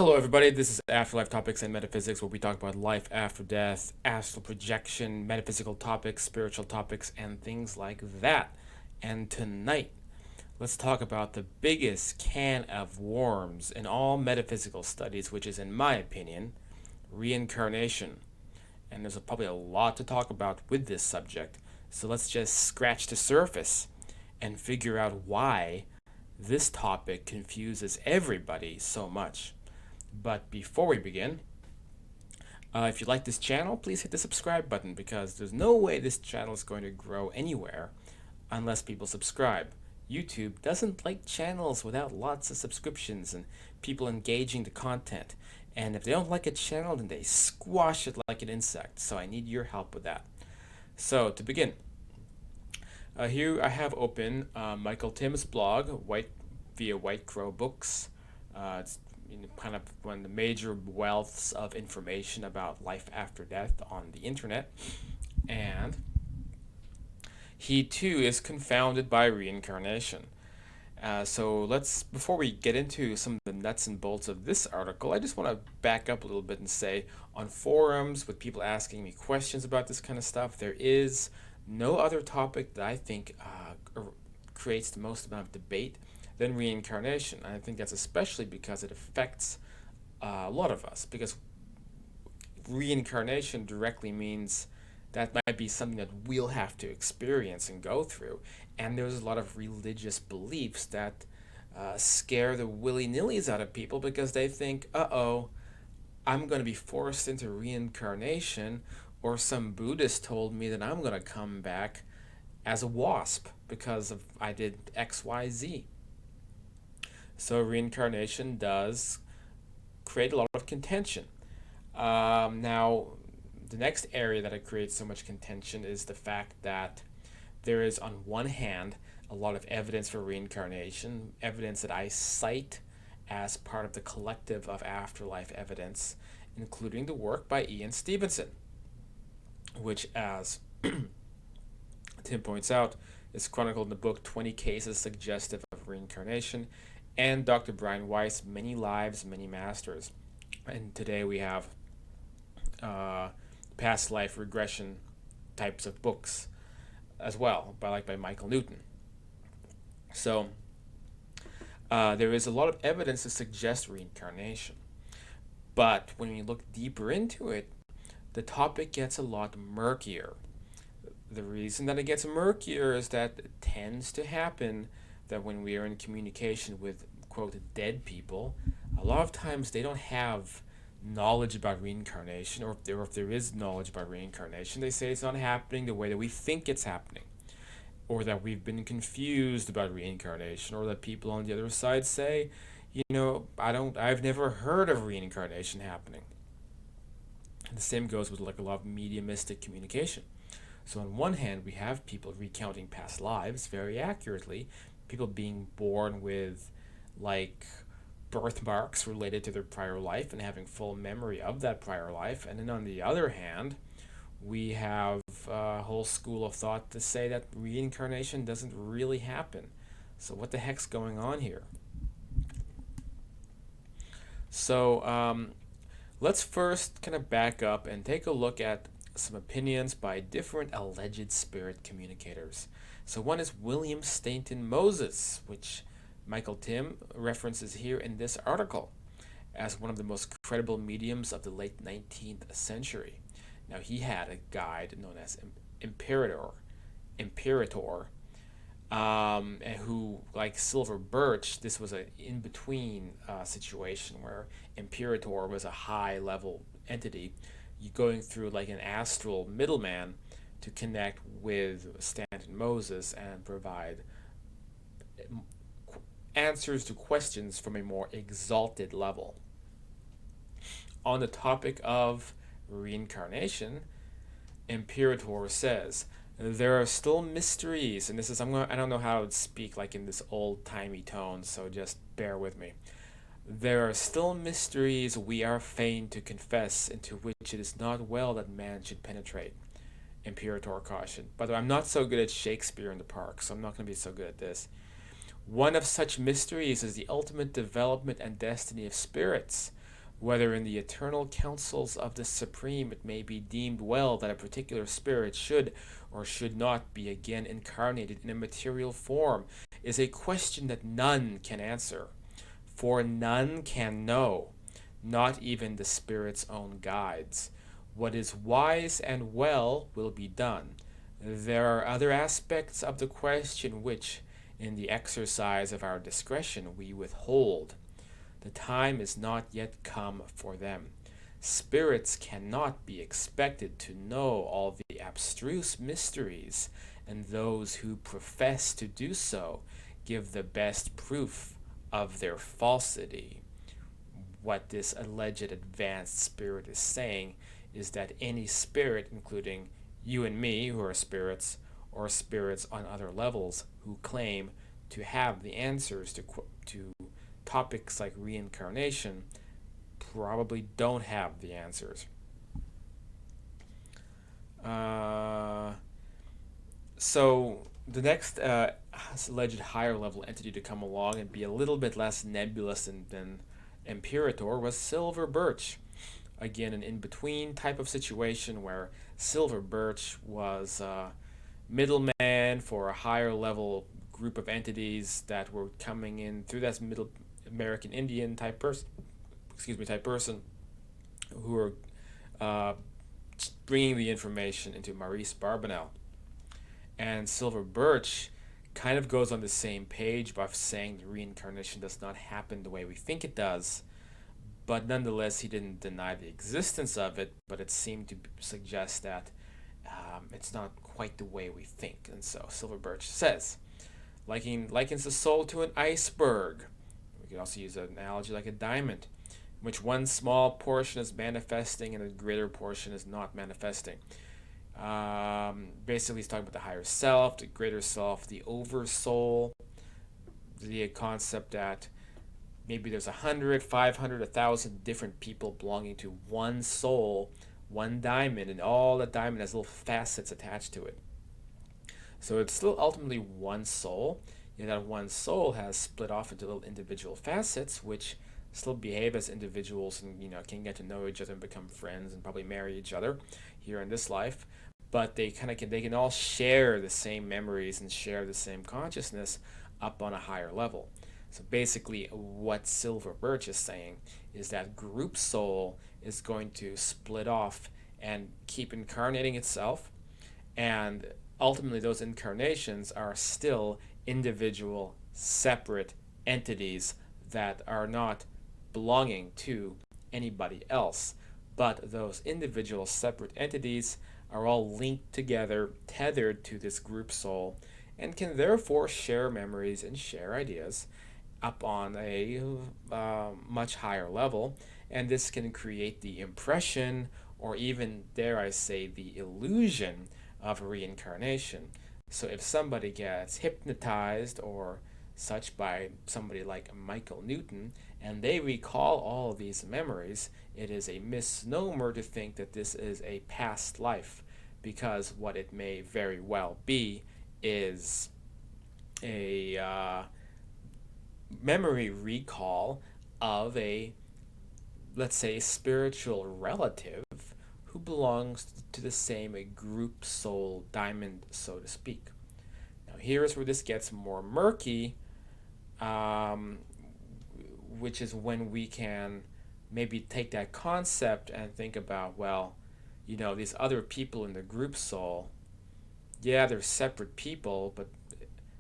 Hello, everybody. This is Afterlife Topics and Metaphysics, where we talk about life after death, astral projection, metaphysical topics, spiritual topics, and things like that. And tonight, let's talk about the biggest can of worms in all metaphysical studies, which is, in my opinion, reincarnation. And there's probably a lot to talk about with this subject, so let's just scratch the surface and figure out why this topic confuses everybody so much. But before we begin, if you like this channel, please hit the subscribe button because there's no way this channel is going to grow anywhere unless people subscribe. YouTube doesn't like channels without lots of subscriptions and people engaging the content. And if they don't like a channel, then they squash it like an insect. So I need your help with that. So to begin, here I have open Michael Tim's blog, via White Crow Books. It's kind of one of the major wealths of information about life after death on the internet. And he too is confounded by reincarnation. So before we get into some of the nuts and bolts of this article, I just want to back up a little bit and say on forums with people asking me questions about this kind of stuff, there is no other topic that I think creates the most amount of debate than reincarnation. And I think that's especially because it affects a lot of us, because reincarnation directly means that might be something that we'll have to experience and go through. And there's a lot of religious beliefs that scare the willy-nillys out of people because they think, uh-oh, I'm going to be forced into reincarnation, or some Buddhist told me that I'm going to come back as a wasp because I did XYZ. So reincarnation does create a lot of contention. Now, the next area that it creates so much contention is the fact that there is, on one hand, a lot of evidence for reincarnation, evidence that I cite as part of the collective of afterlife evidence, including the work by Ian Stevenson, which, as Tim points out, is chronicled in the book 20 Cases Suggestive of Reincarnation, and Dr. Brian Weiss, Many Lives, Many Masters. And today we have past life regression types of books as well, by Michael Newton. So there is a lot of evidence to suggest reincarnation. But when you look deeper into it, the topic gets a lot murkier. The reason that it gets murkier is that it tends to happen that when we are in communication with, quote, dead people, a lot of times they don't have knowledge about reincarnation, or if there is knowledge about reincarnation, they say it's not happening the way that we think it's happening, or that we've been confused about reincarnation, or that people on the other side say, I've never heard of reincarnation happening. And the same goes with a lot of mediumistic communication. So on one hand, we have people recounting past lives very accurately, people being born with birthmarks related to their prior life and having full memory of that prior life. And then on the other hand, we have a whole school of thought to say that reincarnation doesn't really happen. So what the heck's going on here? So let's first kind of back up and take a look at some opinions by different alleged spirit communicators. So one is William Stainton Moses, which Michael Tim references here in this article as one of the most credible mediums of the late 19th century. Now, he had a guide known as Imperator, who, like Silver Birch, this was an in-between situation where Imperator was a high-level entity going through like an astral middleman to connect with Stanton Moses and provide answers to questions from a more exalted level. On the topic of reincarnation, Imperator says, there are still mysteries, and I don't know how to speak like in this old-timey tone, so just bear with me. There are still mysteries we are fain to confess, into which it is not well that man should penetrate. Imperator cautioned. By the way, I'm not so good at Shakespeare in the Park, so I'm not going to be so good at this. One of such mysteries is the ultimate development and destiny of spirits. Whether in the eternal counsels of the Supreme it may be deemed well that a particular spirit should or should not be again incarnated in a material form is a question that none can answer, for none can know, not even the Spirit's own guides. What is wise and well will be done. There are other aspects of the question which, in the exercise of our discretion, we withhold. The time is not yet come for them. Spirits cannot be expected to know all the abstruse mysteries, and those who profess to do so give the best proof of their falsity. What this alleged advanced spirit is saying is that any spirit, including you and me, who are spirits, or spirits on other levels who claim to have the answers to topics like reincarnation, probably don't have the answers. Uh, so the next alleged higher level entity to come along and be a little bit less nebulous than Imperator was Silver Birch. Again, an in-between type of situation where Silver Birch was a middleman for a higher level group of entities that were coming in through that Middle American Indian type person, who were uh, bringing the information into Maurice Barbanel. And Silver Birch kind of goes on the same page by saying the reincarnation does not happen the way we think it does, but nonetheless he didn't deny the existence of it, but it seemed to suggest that it's not quite the way we think. And so Silver Birch says, likens the soul to an iceberg. We could also use an analogy like a diamond, in which one small portion is manifesting and a greater portion is not manifesting. Basically, he's talking about the higher self, the greater self, the oversoul, the concept that maybe there's 100, 500, 1,000 different people belonging to one soul, one diamond, and all that diamond has little facets attached to it. So it's still ultimately one soul, yet that one soul has split off into little individual facets, which still behave as individuals and can get to know each other and become friends and probably marry each other here in this life. But they can all share the same memories and share the same consciousness up on a higher level. So basically, what Silver Birch is saying is that group soul is going to split off and keep incarnating itself, and ultimately those incarnations are still individual, separate entities that are not belonging to anybody else. But those individual, separate entities are all linked together, tethered to this group soul, and can therefore share memories and share ideas up on a much higher level. And this can create the impression, or even, dare I say, the illusion of reincarnation. So if somebody gets hypnotized or such by somebody like Michael Newton, and they recall all of these memories, it is a misnomer to think that this is a past life, because what it may very well be is a memory recall of a, let's say, spiritual relative who belongs to the same group soul diamond, so to speak. Now, here's where this gets more murky, which is when we can maybe take that concept and think about, well, these other people in the group soul, yeah, they're separate people, but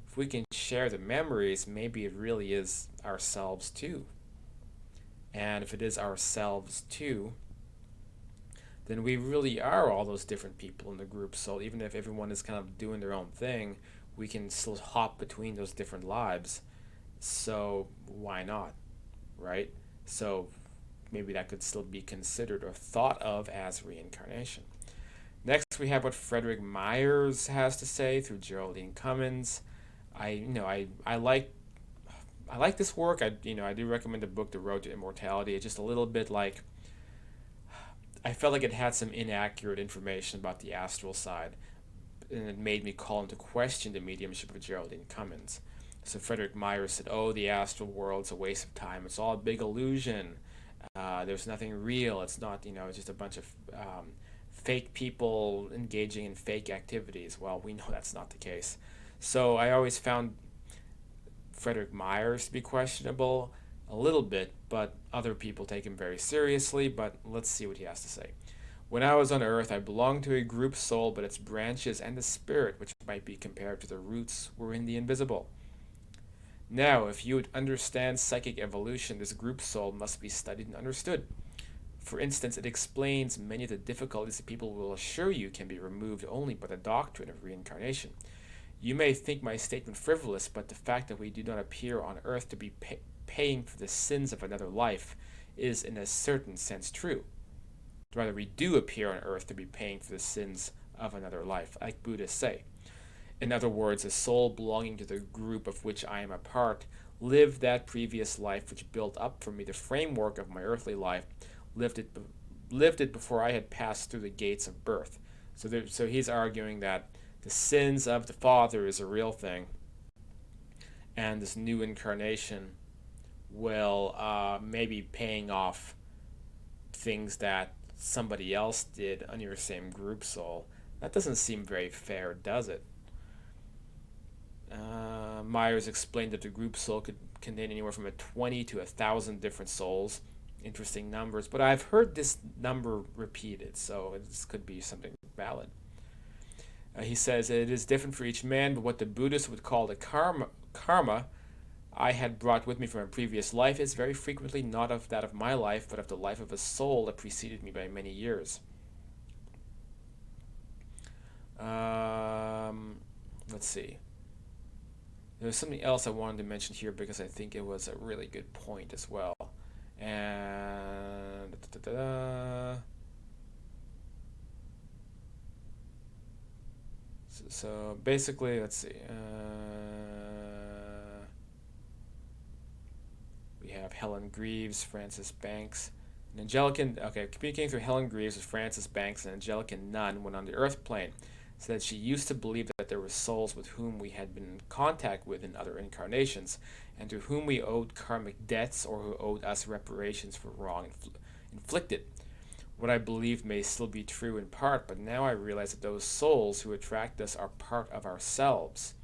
if we can share the memories, maybe it really is ourselves too. And if it is ourselves too, then we really are all those different people in the group. So even if everyone is kind of doing their own thing, we can still hop between those different lives. So why not, right? So maybe that could still be considered or thought of as reincarnation. Next, we have what Frederick Myers has to say through Geraldine Cummins. I like this work. I do recommend the book The Road to Immortality. It's just a little bit like, I felt like it had some inaccurate information about the astral side, and it made me call into question the mediumship of Geraldine Cummins. So Frederick Myers said, "Oh, the astral world's a waste of time. It's all a big illusion. There's nothing real. It's not, it's just a bunch of fake people engaging in fake activities. Well, we know that's not the case. So I always found Frederick Myers to be questionable a little bit, but other people take him very seriously. But let's see what he has to say. When I was on earth, I belonged to a group soul, but its branches and the spirit, which might be compared to the roots, were in the invisible. Now, if you would understand psychic evolution, this group soul must be studied and understood. For instance, it explains many of the difficulties that people will assure you can be removed only by the doctrine of reincarnation. You may think my statement frivolous, but the fact that we do not appear on earth to be paying for the sins of another life is, in a certain sense, true. Rather, we do appear on earth to be paying for the sins of another life, like Buddhists say. In other words, a soul belonging to the group of which I am a part lived that previous life which built up for me the framework of my earthly life, lived it, lived it before I had passed through the gates of birth. So he's arguing that the sins of the father is a real thing, and this new incarnation will maybe paying off things that somebody else did on your same group soul. That doesn't seem very fair, does it? Myers explained that the group soul could contain anywhere from 20 to 1,000 different souls. Interesting numbers, but I've heard this number repeated, so this could be something valid. He says it is different for each man, but what the Buddhists would call the karma I had brought with me from a previous life is very frequently not of that of my life, but of the life of a soul that preceded me by many years. Let's see. There's something else I wanted to mention here because I think it was a really good point as well. And so basically, let's see. We have Helen Greaves, Francis Banks, an Angelican. Okay, communicating through Helen Greaves with Francis Banks, an Angelican nun, when on the Earth plane, said that she used to believe that there were souls with whom we had been in contact with in other incarnations, and to whom we owed karmic debts or who owed us reparations for wrong inflicted. What I believe may still be true in part, but now I realize that those souls who attract us are part of ourselves.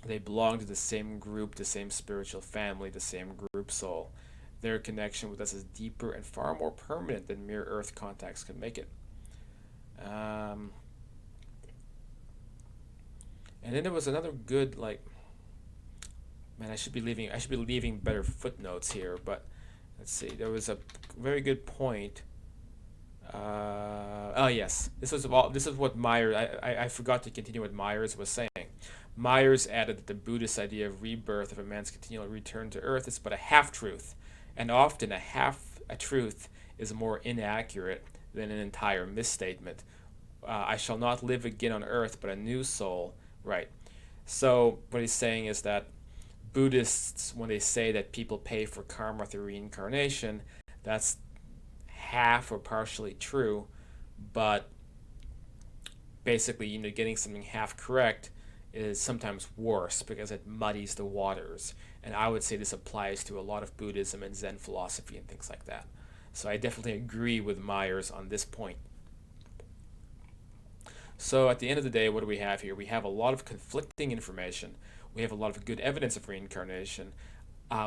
They belong to the same group, the same spiritual family, the same group soul. Their connection with us is deeper and far more permanent than mere earth contacts can make it. Um, and then there was another good, like, man, I should be leaving better footnotes here, but let's see. There was a very good point. Oh yes, this is what Myers. I forgot to continue what Myers was saying. Myers added that the Buddhist idea of rebirth, of a man's continual return to earth, is but a half truth, and often a truth is more inaccurate than an entire misstatement. I shall not live again on earth, but a new soul. Right. So what he's saying is that Buddhists, when they say that people pay for karma through reincarnation, that's half or partially true, but basically, getting something half correct is sometimes worse because it muddies the waters. And I would say this applies to a lot of Buddhism and Zen philosophy and things like that. So I definitely agree with Myers on this point. So at the end of the day, what do we have here? We have a lot of conflicting information. We have a lot of good evidence of reincarnation.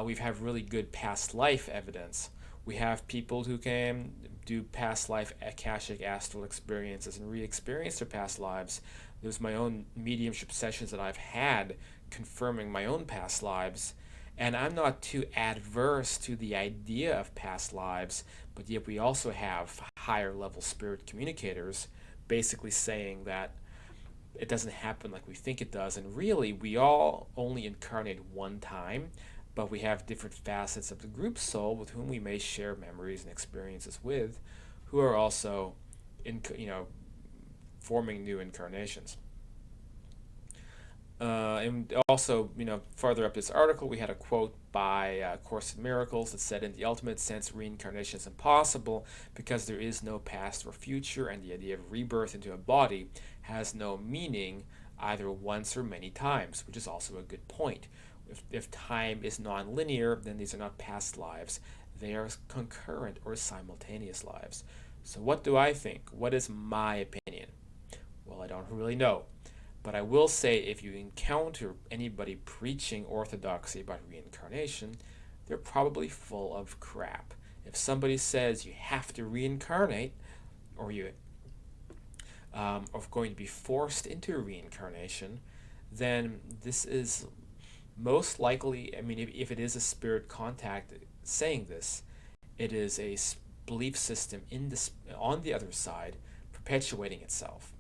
We have really good past life evidence. We have people who can do past life akashic astral experiences and re-experience their past lives. There's my own mediumship sessions that I've had confirming my own past lives. And I'm not too adverse to the idea of past lives, but yet we also have higher level spirit communicators basically saying that it doesn't happen like we think it does. And really, we all only incarnate one time, but we have different facets of the group soul with whom we may share memories and experiences with, who are also, forming new incarnations. And also, further up this article, we had a quote by Course in Miracles that said, in the ultimate sense, reincarnation is impossible because there is no past or future, and the idea of rebirth into a body has no meaning either once or many times, which is also a good point. If time is non-linear, then these are not past lives. They are concurrent or simultaneous lives. So what do I think? What is my opinion? Well, I don't really know. But I will say if you encounter anybody preaching orthodoxy about reincarnation, they're probably full of crap. If somebody says you have to reincarnate, or you are going to be forced into reincarnation, then this is most likely, I mean, if it is a spirit contact saying this, it is a belief system on the other side perpetuating itself.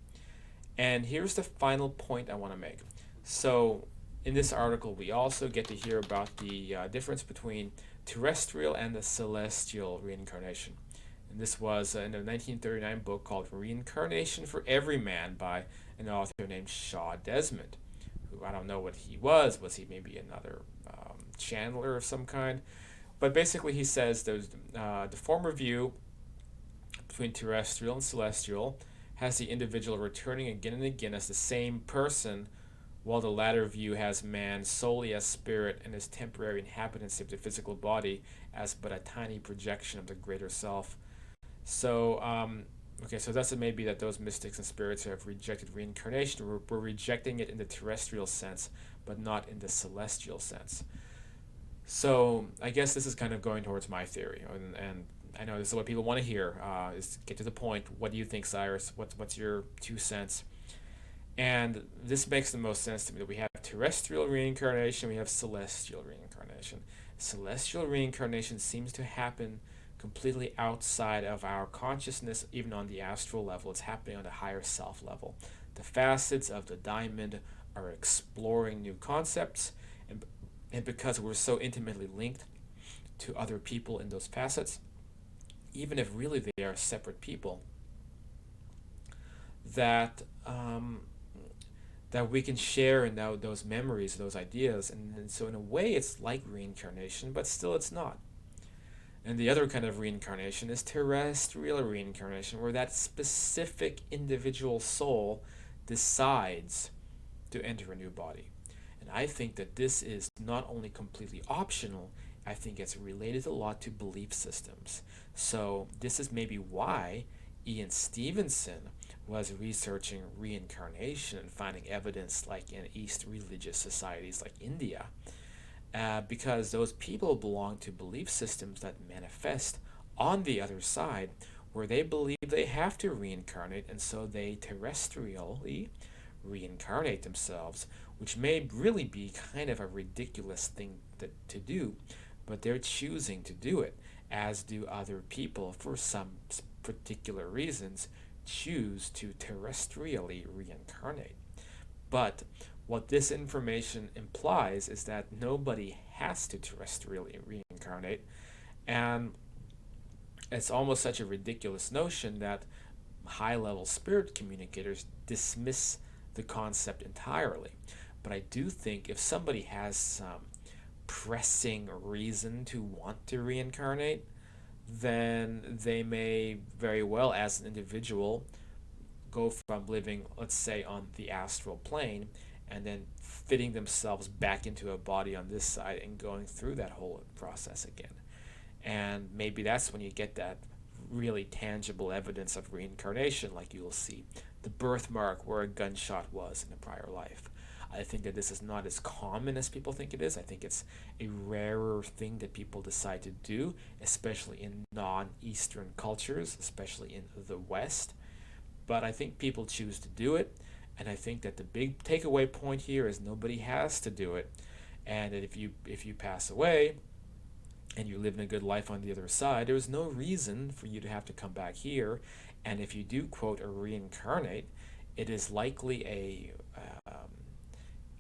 And here's the final point I want to make. So, in this article, we also get to hear about the difference between terrestrial and the celestial reincarnation. And this was in a 1939 book called Reincarnation for Every Man by an author named Shaw Desmond, who I don't know what he was. Was he maybe another channeler of some kind? But basically, he says there's the former view between terrestrial and celestial has the individual returning again and again as the same person, while the latter view has man solely as spirit and his temporary inhabitancy of the physical body as but a tiny projection of the greater self. So, okay, so that's it may be that those mystics and spirits who have rejected reincarnation were rejecting it in the terrestrial sense, but not in the celestial sense. So I guess this is kind of going towards my theory, and I know this is what people want to hear. Is get to the point. What do you think, Cyrus? What's your 2 cents? And this makes the most sense to me that we have terrestrial reincarnation, we have celestial reincarnation. Celestial reincarnation seems to happen completely outside of our consciousness, even on the astral level. It's happening on the higher self level. The facets of the diamond are exploring new concepts, and, and because we're so intimately linked to other people in those facets, even if really they are separate people, that that we can share in those memories, those ideas, and so in a way it's like reincarnation, but still it's not. And the other kind of reincarnation is terrestrial reincarnation, where that specific individual soul decides to enter a new body. And I think that this is not only completely optional, I think it's related a lot to belief systems. So this is maybe why Ian Stevenson was researching reincarnation and finding evidence like in East religious societies like India, because those people belong to belief systems that manifest on the other side, where they believe they have to reincarnate, and so they terrestrially reincarnate themselves, which may really be kind of a ridiculous thing to do, but they're choosing to do it, as do other people for some particular reasons choose to terrestrially reincarnate. But what this information implies is that nobody has to terrestrially reincarnate, and it's almost such a ridiculous notion that high level spirit communicators dismiss the concept entirely. But I do think if somebody has some pressing reason to want to reincarnate, then they may very well, as an individual, go from living, let's say, on the astral plane and then fitting themselves back into a body on this side and going through that whole process again. And maybe that's when you get that really tangible evidence of reincarnation, like you'll see the birthmark where a gunshot was in a prior life. I think that this is not as common as people think it is. I think it's a rarer thing that people decide to do, especially in non-Eastern cultures, especially in the West. But I think people choose to do it, and I think that the big takeaway point here is nobody has to do it, and that if you pass away and you live in a good life on the other side, there's no reason for you to have to come back here. And if you do quote a reincarnate, it is likely a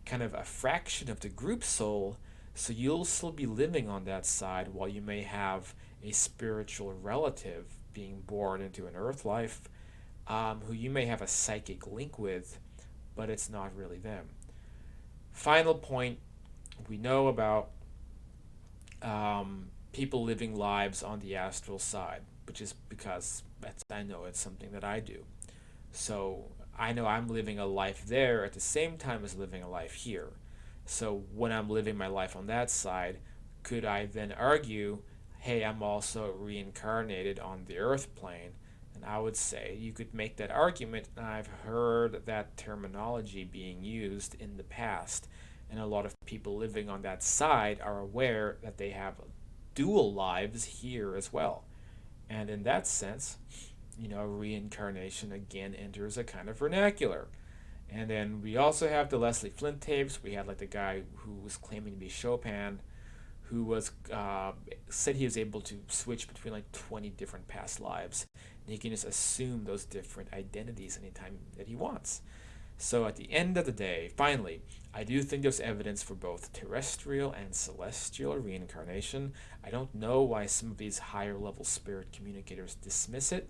kind of a fraction of the group soul, so you'll still be living on that side while you may have a spiritual relative being born into an earth life, who you may have a psychic link with, but it's not really them. Final point, we know about people living lives on the astral side, which is because I know it's something that I do. So I know I'm living a life there at the same time as living a life here. So when I'm living my life on that side, could I then argue, hey, I'm also reincarnated on the earth plane? And I would say you could make that argument, and I've heard that terminology being used in the past. And a lot of people living on that side are aware that they have dual lives here as well. And in that sense, reincarnation again enters a kind of vernacular. And then we also have the Leslie Flint tapes. We had like the guy who was claiming to be Chopin, who was said he was able to switch between like 20 different past lives, and he can just assume those different identities anytime that he wants. So at the end of the day, finally, I do think there's evidence for both terrestrial and celestial reincarnation. I don't know why some of these higher level spirit communicators dismiss it.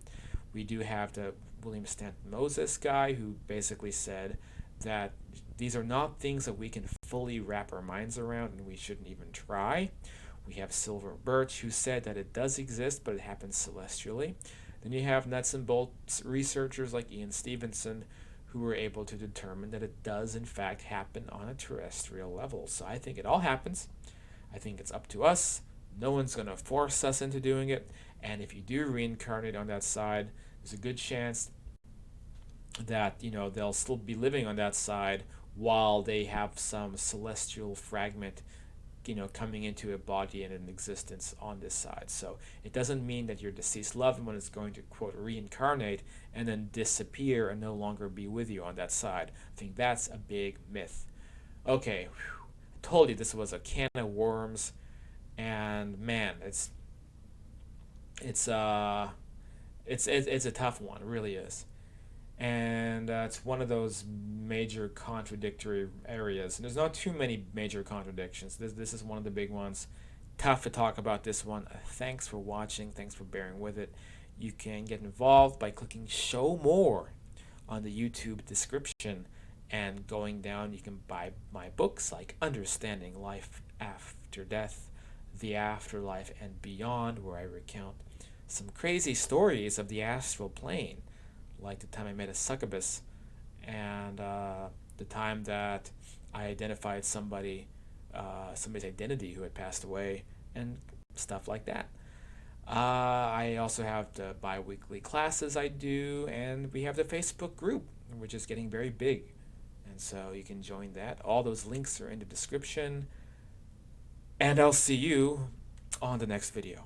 We do have the William Stanton Moses guy who basically said that these are not things that we can fully wrap our minds around and we shouldn't even try. We have Silver Birch who said that it does exist but it happens celestially. Then you have nuts and bolts researchers like Ian Stevenson who were able to determine that it does in fact happen on a terrestrial level. So I think it all happens. I think it's up to us. No one's going to force us into doing it. And if you do reincarnate on that side, there's a good chance that they'll still be living on that side while they have some celestial fragment coming into a body and an existence on this side. So it doesn't mean that your deceased loved one is going to quote reincarnate and then disappear and no longer be with you on that side. I think that's a big myth. Okay, whew, I told you this was a can of worms, and man, it's uh it's a tough one, it really is. And it's one of those major contradictory areas. And there's not too many major contradictions. This is one of the big ones. Tough to talk about this one. Thanks for watching. Thanks for bearing with it. You can get involved by clicking Show More on the YouTube description. And going down, you can buy my books like Understanding Life After Death, The Afterlife, and Beyond, where I recount some crazy stories of the astral plane, like the time I met a succubus, and the time that I identified somebody's identity who had passed away, and stuff like that. I also have the bi-weekly classes I do, and we have the Facebook group, which is getting very big. And so you can join that. All those links are in the description. And I'll see you on the next video.